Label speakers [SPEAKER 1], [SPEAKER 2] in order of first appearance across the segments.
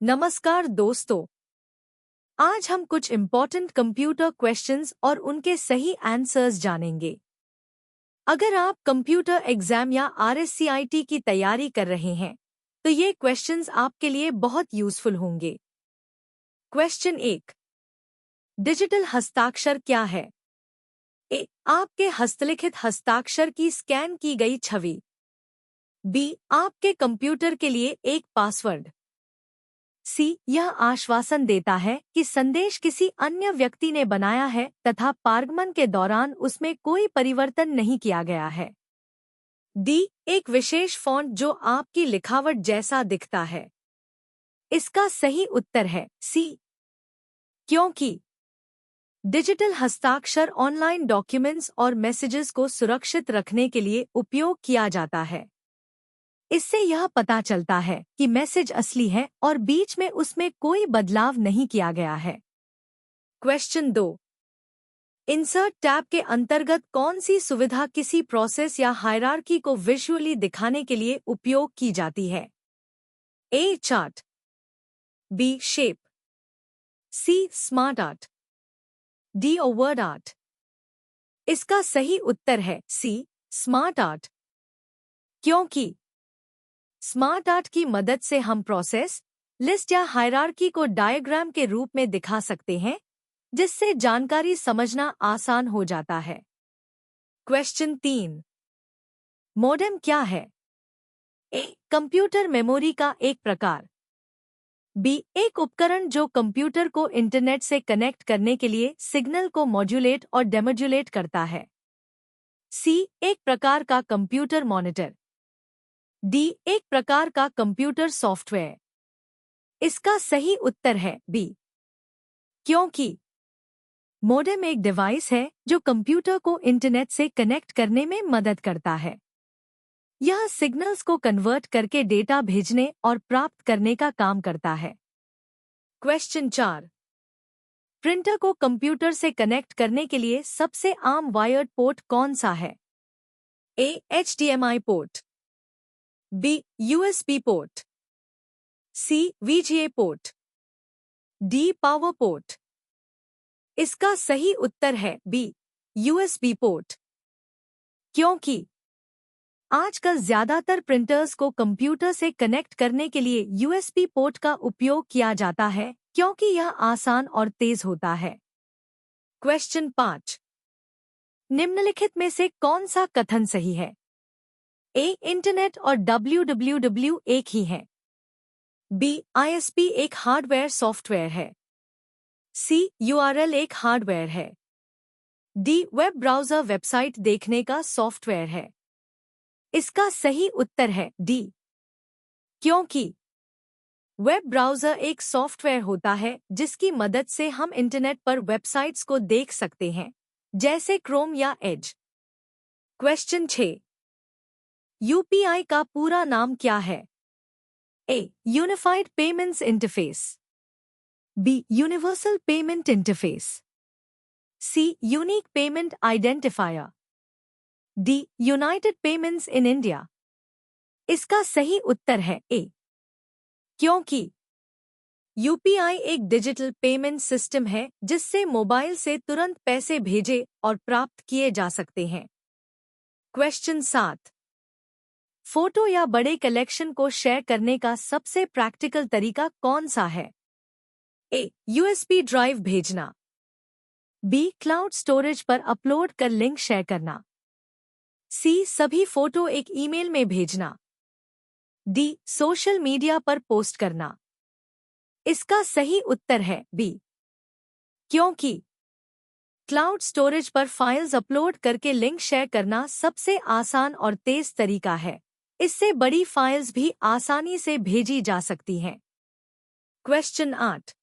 [SPEAKER 1] नमस्कार दोस्तों। आज हम कुछ इम्पोर्टेंट कंप्यूटर क्वेश्चंस और उनके सही आंसर्स जानेंगे। अगर आप कंप्यूटर एग्जाम या आरएससीआईटी की तैयारी कर रहे हैं तो ये क्वेश्चंस आपके लिए बहुत यूजफुल होंगे। क्वेश्चन 1। डिजिटल हस्ताक्षर क्या है? ए। आपके हस्तलिखित हस्ताक्षर की स्कैन की गई छवि। बी। आपके कंप्यूटर के लिए एक पासवर्ड। सी। यह आश्वासन देता है कि संदेश किसी अन्य व्यक्ति ने बनाया है तथा पारगमन के दौरान उसमें कोई परिवर्तन नहीं किया गया है। डी। एक विशेष फॉन्ट जो आपकी लिखावट जैसा दिखता है। इसका सही उत्तर है सी, क्योंकि डिजिटल हस्ताक्षर ऑनलाइन डॉक्यूमेंट्स और मैसेजेस को सुरक्षित रखने के लिए उपयोग किया जाता है। इससे यह पता चलता है कि मैसेज असली है और बीच में उसमें कोई बदलाव नहीं किया गया है। क्वेश्चन 2। इंसर्ट टैब के अंतर्गत कौन सी सुविधा किसी प्रोसेस या हायरार्की को विजुअली दिखाने के लिए उपयोग की जाती है? A. Chart. B. Shape. C. Smart art. D. Word art. इसका सही उत्तर है सी, स्मार्ट आर्ट, क्योंकि स्मार्ट आर्ट की मदद से हम प्रोसेस, लिस्ट या हायरार्की को डायग्राम के रूप में दिखा सकते हैं, जिससे जानकारी समझना आसान हो जाता है। क्वेश्चन 3। मॉडेम क्या है? ए। कंप्यूटर मेमोरी का एक प्रकार। बी। एक उपकरण जो कंप्यूटर को इंटरनेट से कनेक्ट करने के लिए सिग्नल को मॉड्यूलेट और डेमोड्यूलेट करता है। सी। एक प्रकार का कंप्यूटर मॉनिटर। डी। एक प्रकार का कंप्यूटर सॉफ्टवेयर। इसका सही उत्तर है बी, क्योंकि मॉडेम एक डिवाइस है जो कंप्यूटर को इंटरनेट से कनेक्ट करने में मदद करता है। यह सिग्नल्स को कन्वर्ट करके डेटा भेजने और प्राप्त करने का काम करता है। क्वेश्चन 4। प्रिंटर को कंप्यूटर से कनेक्ट करने के लिए सबसे आम वायर्ड पोर्ट कौन सा है? A. HDMI port. B. USB port. C. VGA port. D. Power port. इसका सही उत्तर है बी, USB पोर्ट, क्योंकि आजकल ज्यादातर प्रिंटर्स को कंप्यूटर से कनेक्ट करने के लिए USB पोर्ट का उपयोग किया जाता है, क्योंकि यह आसान और तेज होता है। क्वेश्चन 5। निम्नलिखित में से कौन सा कथन सही है? ए। इंटरनेट और www एक ही है। बी। ISP एक हार्डवेयर सॉफ्टवेयर है। सी। URL एक हार्डवेयर है। डी। वेब ब्राउज़र वेबसाइट देखने का सॉफ्टवेयर है। इसका सही उत्तर है डी, क्योंकि वेब ब्राउज़र एक सॉफ्टवेयर होता है जिसकी मदद से हम इंटरनेट पर वेबसाइट्स को देख सकते हैं, जैसे क्रोम या एज। क्वेश्चन 6। यूपीआई का पूरा नाम क्या है? A. Unified payments interface. B. Universal payment interface. C. Unique payment identifier. D. United payments in India. इसका सही उत्तर है ए, क्योंकि यूपीआई एक डिजिटल पेमेंट सिस्टम है जिससे मोबाइल से तुरंत पैसे भेजे और प्राप्त किए जा सकते हैं। क्वेश्चन 7। फोटो या बड़े कलेक्शन को शेयर करने का सबसे प्रैक्टिकल तरीका कौन सा है? ए। USB ड्राइव भेजना। बी। क्लाउड स्टोरेज पर अपलोड कर लिंक शेयर करना। सी। सभी फोटो एक ईमेल में भेजना। डी। सोशल मीडिया पर पोस्ट करना। इसका सही उत्तर है बी, क्योंकि क्लाउड स्टोरेज पर फाइल्स अपलोड करके लिंक शेयर करना सबसे आसान और तेज तरीका है। इससे बड़ी फाइल्स भी आसानी से भेजी जा सकती हैं। क्वेश्चन 8।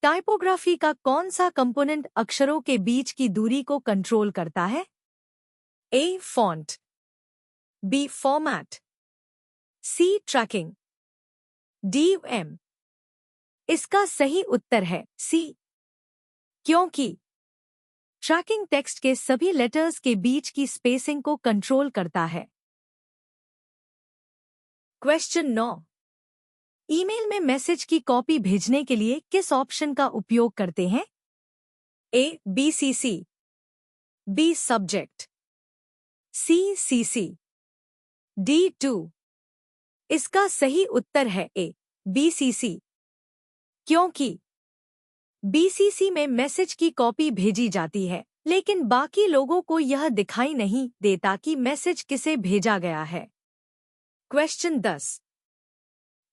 [SPEAKER 1] टाइपोग्राफी का कौन सा कंपोनेंट अक्षरों के बीच की दूरी को कंट्रोल करता है? ए। फॉन्ट। बी। फॉर्मेट। सी। ट्रैकिंग। डी। एम। इसका सही उत्तर है सी, क्योंकि ट्रैकिंग टेक्स्ट के सभी लेटर्स के बीच की स्पेसिंग को कंट्रोल करता है। क्वेश्चन 9। ईमेल में मैसेज की कॉपी भेजने के लिए किस ऑप्शन का उपयोग करते हैं? A. BCC, B. Subject, C. CC, D. To. इसका सही उत्तर है ए. BCC, क्योंकि BCC में मैसेज की कॉपी भेजी जाती है, लेकिन बाकी लोगों को यह दिखाई नहीं देता कि मैसेज किसे भेजा गया है। क्वेश्चन 10।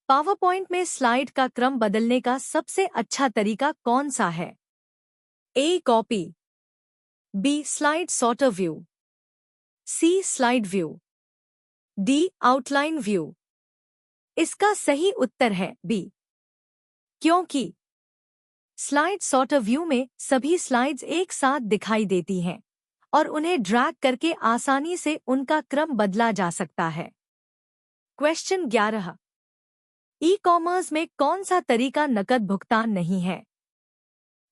[SPEAKER 1] पावरपॉइंट में स्लाइड का क्रम बदलने का सबसे अच्छा तरीका कौन सा है? A. Copy, B. Slide sorter view, C. Slide view, D. Outline view. इसका सही उत्तर है बी, क्योंकि स्लाइड सॉर्टर व्यू में सभी स्लाइड्स एक साथ दिखाई देती हैं और उन्हें ड्रैग करके आसानी से उनका क्रम बदला जा सकता है। क्वेश्चन 11। ई कॉमर्स में कौन सा तरीका नकद भुगतान नहीं है?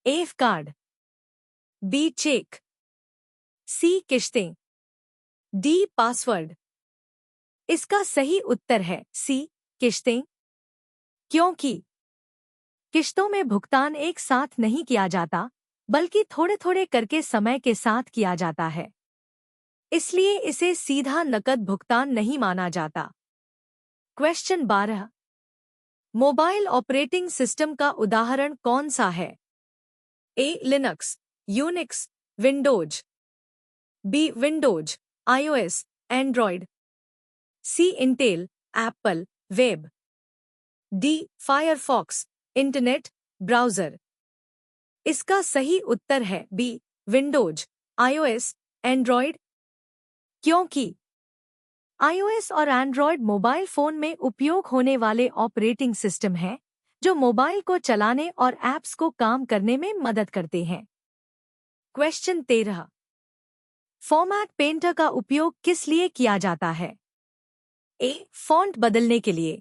[SPEAKER 1] A. Card, B. Cheque, C. किश्तें, डी. पासवर्ड। इसका सही उत्तर है सी. किश्तें, क्योंकि किश्तों में भुगतान एक साथ नहीं किया जाता, बल्कि थोड़े थोड़े करके समय के साथ किया जाता है, इसलिए इसे सीधा नकद भुगतान नहीं माना जाता। क्वेश्चन 12। मोबाइल ऑपरेटिंग सिस्टम का उदाहरण कौन सा है? A. Linux, Unix, Windows, B. Windows, iOS, Android, C. Intel, Apple, web, D. Firefox, internet browser. इसका सही उत्तर है बी. विंडोज, iOS, एंड्रॉयड, क्योंकि iOS और एंड्रॉयड मोबाइल फ़ोन में उपयोग होने वाले ऑपरेटिंग सिस्टम हैं, जो मोबाइल को चलाने और ऐप्स को काम करने में मदद करते हैं। क्वेश्चन 13। फॉर्मेट पेंटर का उपयोग किस लिए किया जाता है? ए. फॉन्ट बदलने के लिए,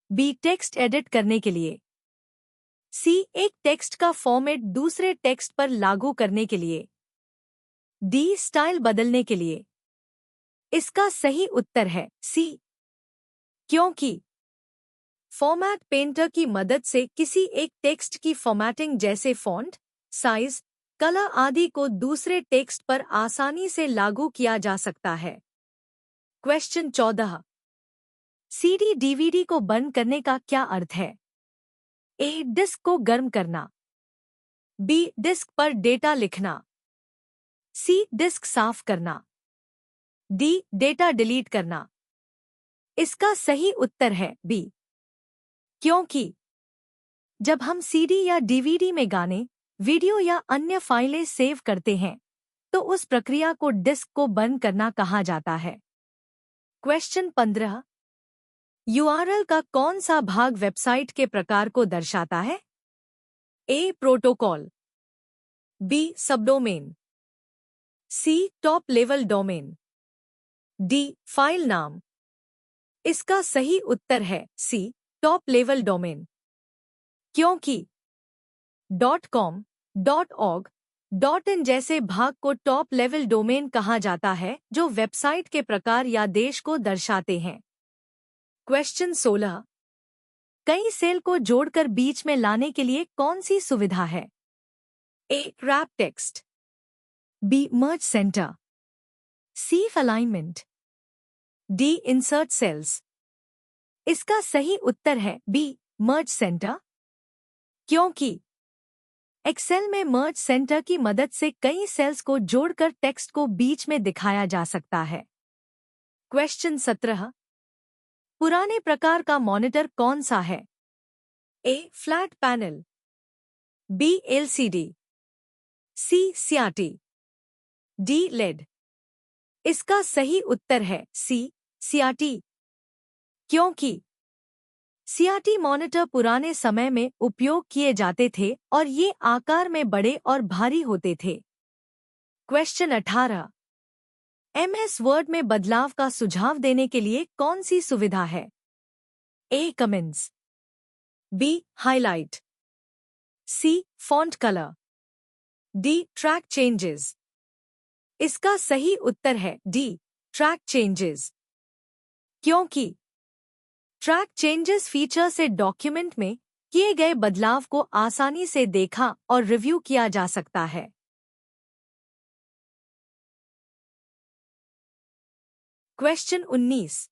[SPEAKER 1] बी. टेक्स्ट एडिट करने के लिए, सी. एक टेक्स्ट का फॉर्मेट दूसरे टेक्स्ट पर लागू करने के लिए, डी. स्टाइल बदलने के लिए। इसका सही उत्तर है सी, क्योंकि फॉर्मेट पेंटर की मदद से किसी एक टेक्स्ट की फॉर्मेटिंग जैसे फॉन्ट, साइज, कलर आदि को दूसरे टेक्स्ट पर आसानी से लागू किया जा सकता है। क्वेश्चन 14। सीडी डीवीडी को बंद करने का क्या अर्थ है? ए. डिस्क को गर्म करना, बी. डिस्क पर डेटा लिखना, सी. डिस्क साफ करना, डी. डेटा डिलीट करना। इसका सही उत्तर है बी, क्योंकि जब हम सीडी या डीवीडी में गाने, वीडियो या अन्य फाइलें सेव करते हैं, तो उस प्रक्रिया को डिस्क को बंद करना कहा जाता है। क्वेश्चन 15। यूआरएल का कौन सा भाग वेबसाइट के प्रकार को दर्शाता है? A. Protocol, B. Subdomain, C. Top level domain, D. File नाम। इसका सही उत्तर है सी. टॉप लेवल डोमेन, क्योंकि .com, .org, .in जैसे भाग को टॉप लेवल डोमेन कहा जाता है, जो वेबसाइट के प्रकार या देश को दर्शाते हैं। क्वेश्चन 16। कई सेल को जोड़कर बीच में लाने के लिए कौन सी सुविधा है? A. Wrap text, B. Merge centre, C. Alignment, D. Insert cells. इसका सही उत्तर है बी. मर्ज सेंटर, क्योंकि एक्सेल में मर्ज सेंटर की मदद से कई सेल्स को जोड़कर टेक्स्ट को बीच में दिखाया जा सकता है। क्वेश्चन 17। पुराने प्रकार का मॉनिटर कौन सा है? A. Flat panel, B. LCD, C. CRT, D. LED. इसका सही उत्तर है सी. सीआरटी, क्योंकि सीआरटी मॉनिटर पुराने समय में उपयोग किए जाते थे और ये आकार में बड़े और भारी होते थे। क्वेश्चन 18। एमएस वर्ड में बदलाव का सुझाव देने के लिए कौन सी सुविधा है? A. Comments, B. Highlight, C. Font colour, D. Track changes. इसका सही उत्तर है डी. ट्रैक चेंजेस, क्योंकि ट्रैक चेंजेस फीचर से डॉक्यूमेंट में किए गए बदलाव को आसानी से देखा और रिव्यू किया जा सकता है। क्वेश्चन 19।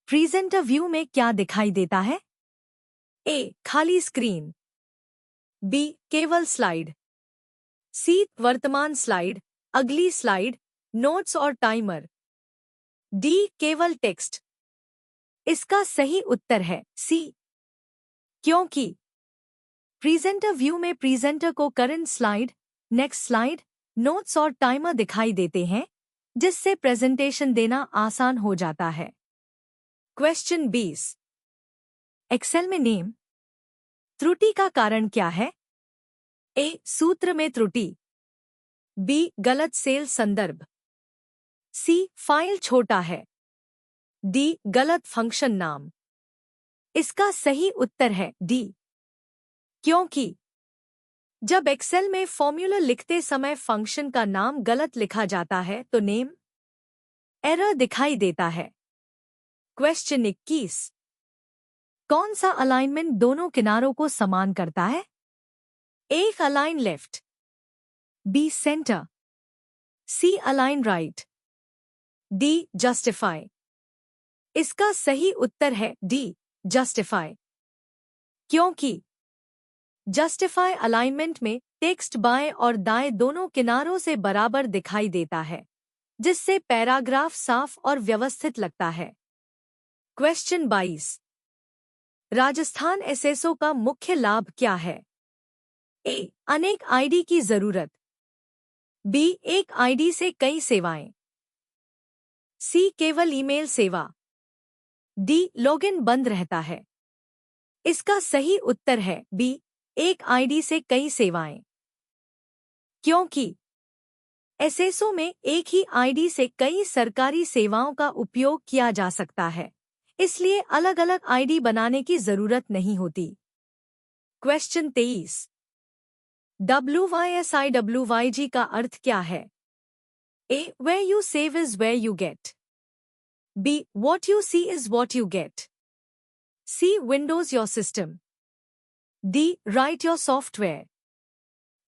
[SPEAKER 1] प्रेजेंटर व्यू में क्या दिखाई देता है? ए. खाली स्क्रीन। बी. केवल स्लाइड। सी. वर्तमान स्लाइड, अगली स्लाइड, नोट्स और टाइमर। डी. केवल टेक्स्ट। इसका सही उत्तर है सी, क्योंकि प्रेजेंटर व्यू में प्रेजेंटर को current slide, next slide, notes और टाइमर दिखाई देते हैं, जिससे प्रेजेंटेशन देना आसान हो जाता है। क्वेश्चन 20। एक्सेल में नेम त्रुटि का कारण क्या है? ए. सूत्र में त्रुटि। बी. गलत सेल संदर्भ। सी. फाइल छोटा है। डी. गलत फंक्शन नाम। इसका सही उत्तर है डी, क्योंकि जब एक्सेल में फॉर्मूला लिखते समय फंक्शन का नाम गलत लिखा जाता है तो नेम एरर दिखाई देता है। क्वेश्चन 21। कौन सा अलाइनमेंट दोनों किनारों को समान करता है? A. Align left. B. Centre. C. Align right. D. Justify. इसका सही उत्तर है डी, जस्टिफाई, क्योंकि जस्टिफाई अलाइनमेंट में टेक्स्ट बाएं और दाएं दोनों किनारों से बराबर दिखाई देता है, जिससे पैराग्राफ साफ और व्यवस्थित लगता है। क्वेश्चन 22। राजस्थान एसएसओ का मुख्य लाभ क्या है? ए. अनेक आईडी की जरूरत। बी. एक आईडी से कई सेवाएं। सी. केवल ईमेल सेवा। डी. लॉगिन बंद रहता है। इसका सही उत्तर है बी, एक आईडी से कई सेवाएं, क्योंकि एसएसओ में एक ही आईडी से कई सरकारी सेवाओं का उपयोग किया जा सकता है, इसलिए अलग अलग आईडी बनाने की जरूरत नहीं होती। क्वेश्चन 23। WYSIWYG का अर्थ क्या है? ए. Where you save is where you get. B. What you see is what you get. C. Windows your system. D. Write your software.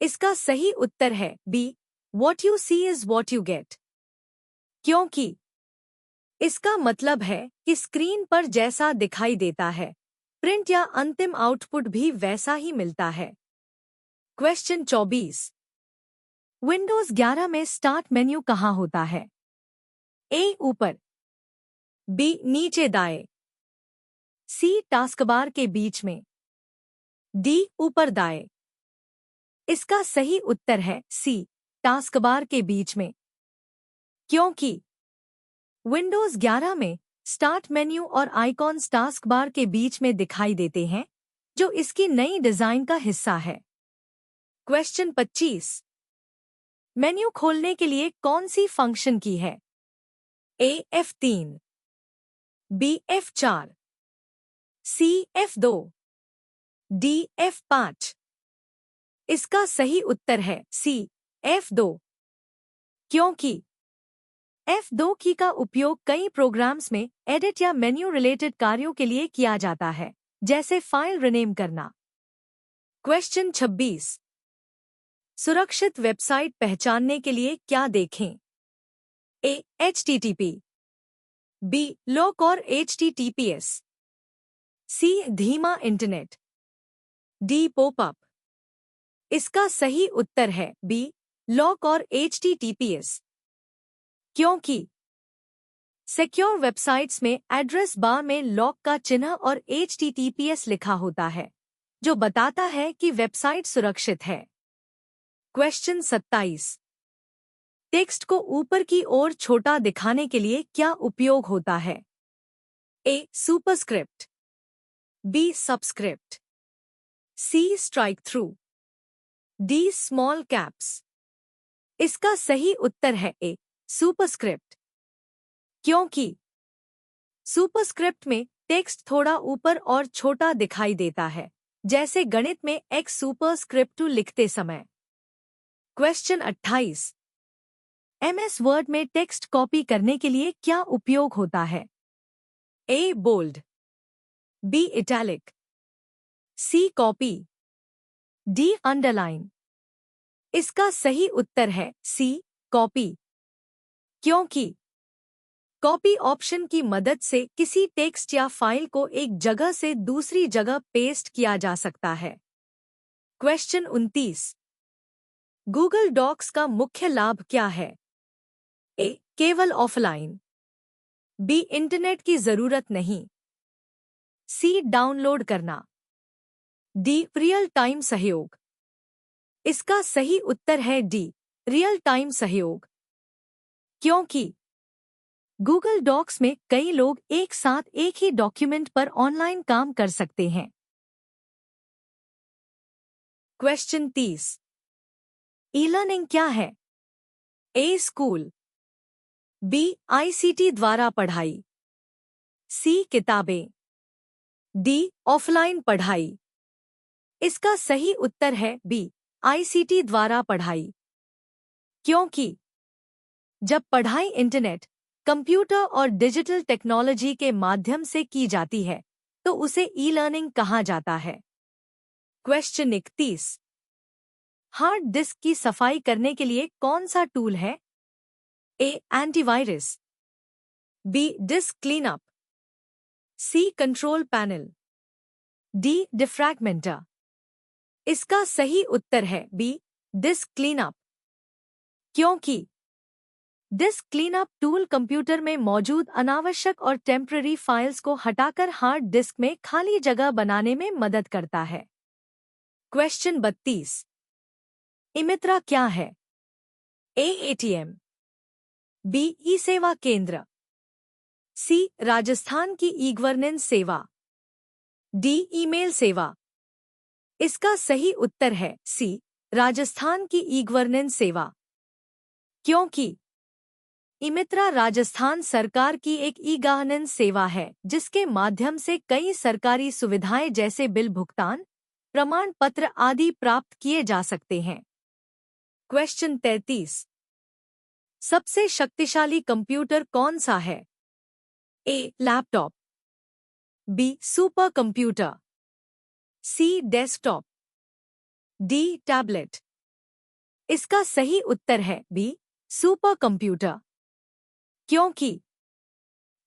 [SPEAKER 1] इसका सही उत्तर है B, What you see is what you get, क्योंकि इसका मतलब है कि screen पर जैसा दिखाई देता है, प्रिंट या अंतिम आउटपुट भी वैसा ही मिलता है। क्वेश्चन 24। विंडोज 11 में स्टार्ट मेन्यू कहाँ होता है? ए. ऊपर। बी. नीचे दाएं। सी. टास्कबार के बीच में। डी. ऊपर दाएं। इसका सही उत्तर है सी, टास्कबार के बीच में, क्योंकि विंडोज 11 में स्टार्ट मेन्यू और आइकॉन्स टास्कबार के बीच में दिखाई देते हैं, जो इसकी नई डिजाइन का हिस्सा है। क्वेश्चन 25। मेन्यू खोलने के लिए कौन सी फंक्शन की है? ए. F3। बी. F4। सी. F2। डी. F5। इसका सही उत्तर है सी, F2, क्योंकि F2 की का उपयोग कई प्रोग्राम्स में एडिट या मेन्यू रिलेटेड कार्यों के लिए किया जाता है, जैसे फाइल रिनेम करना। क्वेश्चन 26। सुरक्षित वेबसाइट पहचानने के लिए क्या देखें? ए. HTTP। बी. लॉक और HTTPS। सी. धीमा इंटरनेट। डी. पॉपअप। इसका सही उत्तर है बी, लॉक और HTTPS, क्योंकि सिक्योर वेबसाइट्स में एड्रेस बार में लॉक का चिन्ह और HTTPS लिखा होता है, जो बताता है कि वेबसाइट सुरक्षित है। क्वेश्चन 27। टेक्स्ट को ऊपर की ओर छोटा दिखाने के लिए क्या उपयोग होता है? A. Superscript. B. Subscript. C. Strike through. D. Small caps. इसका सही उत्तर है ए. सुपरस्क्रिप्ट, क्योंकि सुपरस्क्रिप्ट में टेक्स्ट थोड़ा ऊपर और छोटा दिखाई देता है, जैसे गणित में एक्स सुपरस्क्रिप्ट 2 लिखते समय। क्वेश्चन 28। MS वर्ड में टेक्स्ट कॉपी करने के लिए क्या उपयोग होता है? ए. बोल्ड। बी इटैलिक, सी कॉपी, डी अंडरलाइन। इसका सही उत्तर है सी कॉपी, क्योंकि कॉपी ऑप्शन की मदद से किसी टेक्स्ट या फाइल को एक जगह से दूसरी जगह पेस्ट किया जा सकता है। क्वेश्चन 29। गूगल डॉक्स का मुख्य लाभ क्या है? ए. केवल ऑफलाइन, बी. इंटरनेट की जरूरत नहीं, सी. डाउनलोड करना, डी. रियल टाइम सहयोग। इसका सही उत्तर है डी. रियल टाइम सहयोग, क्योंकि गूगल डॉक्स में कई लोग एक साथ एक ही डॉक्यूमेंट पर ऑनलाइन काम कर सकते हैं। क्वेश्चन 30। ई लर्निंग क्या है? ए. School, B. आईसीटी द्वारा पढ़ाई, सी. किताबें, डी. ऑफलाइन पढ़ाई। इसका सही उत्तर है बी. आईसीटी द्वारा पढ़ाई, क्योंकि जब पढ़ाई इंटरनेट, कंप्यूटर और डिजिटल टेक्नोलॉजी के माध्यम से की जाती है तो उसे ई लर्निंग कहा जाता है। क्वेश्चन 31। हार्ड डिस्क की सफाई करने के लिए कौन सा टूल है? A. Antivirus, B. Disk cleanup, C. Control panel, D. Defragmenter. इसका सही उत्तर है बी. डिस्क क्लीनअप, क्योंकि डिस्क क्लीनअप टूल कंप्यूटर में मौजूद अनावश्यक और टेम्पररी फाइल्स को हटाकर हार्ड डिस्क में खाली जगह बनाने में मदद करता है। क्वेश्चन 32। इमित्रा क्या है? ए. ATM, B. ई सेवा केंद्र, सी. राजस्थान की ई गवर्नेंस सेवा, डी. ईमेल सेवा। इसका सही उत्तर है सी. राजस्थान की ई गवर्नेंस सेवा, क्योंकि इमित्रा राजस्थान सरकार की एक ई गवर्नेंस सेवा है जिसके माध्यम से कई सरकारी सुविधाएं जैसे बिल भुगतान, प्रमाण पत्र आदि प्राप्त किए जा सकते हैं। क्वेश्चन 33। सबसे शक्तिशाली कंप्यूटर कौन सा है? A. Laptop, B. Super computer, C. Desktop, D. Tablet. इसका सही उत्तर है बी. सुपर कंप्यूटर, क्योंकि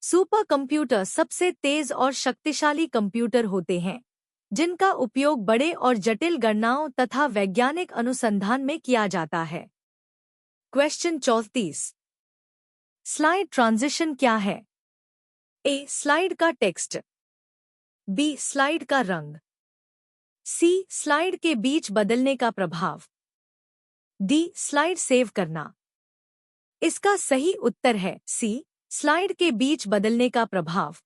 [SPEAKER 1] सुपर कंप्यूटर सबसे तेज और शक्तिशाली कंप्यूटर होते हैं जिनका उपयोग बड़े और जटिल गणनाओं तथा वैज्ञानिक अनुसंधान में किया जाता है। क्वेश्चन 34। स्लाइड ट्रांजिशन क्या है? ए. स्लाइड का टेक्स्ट, बी. स्लाइड का रंग, सी. स्लाइड के बीच बदलने का प्रभाव, डी. स्लाइड सेव करना। इसका सही उत्तर है सी. स्लाइड के बीच बदलने का प्रभाव,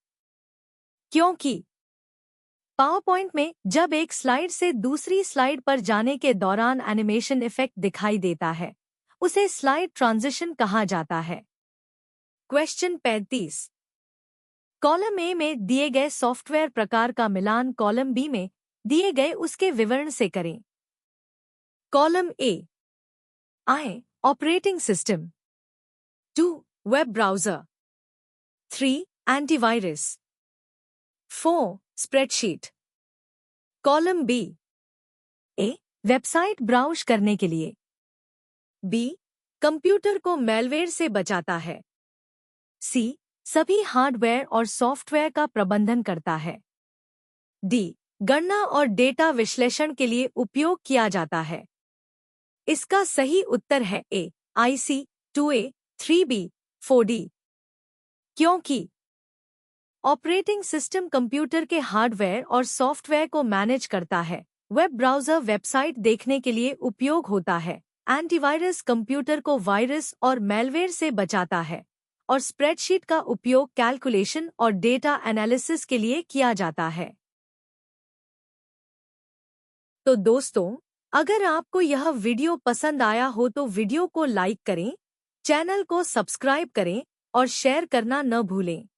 [SPEAKER 1] क्योंकि पावरपॉइंट में जब एक स्लाइड से दूसरी स्लाइड पर जाने के दौरान एनिमेशन इफेक्ट दिखाई देता है उसे स्लाइड ट्रांजिशन कहा जाता है। क्वेश्चन 35। कॉलम ए में दिए गए सॉफ्टवेयर प्रकार का मिलान कॉलम बी में दिए गए उसके विवरण से करें। Column A. I. Operating system, 2. Web browser, 3. Antivirus, 4. Spreadsheet. Column B. A. Website browse करने के लिए, बी. कंप्यूटर को मैलवेयर से बचाता है, सी. सभी हार्डवेयर और सॉफ्टवेयर का प्रबंधन करता है, डी. गणना और डेटा विश्लेषण के लिए उपयोग किया जाता है। इसका सही उत्तर है ए. IC 2A 3B 4D, क्योंकि ऑपरेटिंग सिस्टम कंप्यूटर के हार्डवेयर और सॉफ्टवेयर को मैनेज करता है, वेब ब्राउज़र वेबसाइट देखने के लिए उपयोग होता है, एंटीवायरस कंप्यूटर को वायरस और मैलवेयर से बचाता है और स्प्रेडशीट का उपयोग कैलकुलेशन और डेटा एनालिसिस के लिए किया जाता है। तो दोस्तों, अगर आपको यह वीडियो पसंद आया हो तो वीडियो को लाइक करें, चैनल को सब्सक्राइब करें और शेयर करना न भूलें।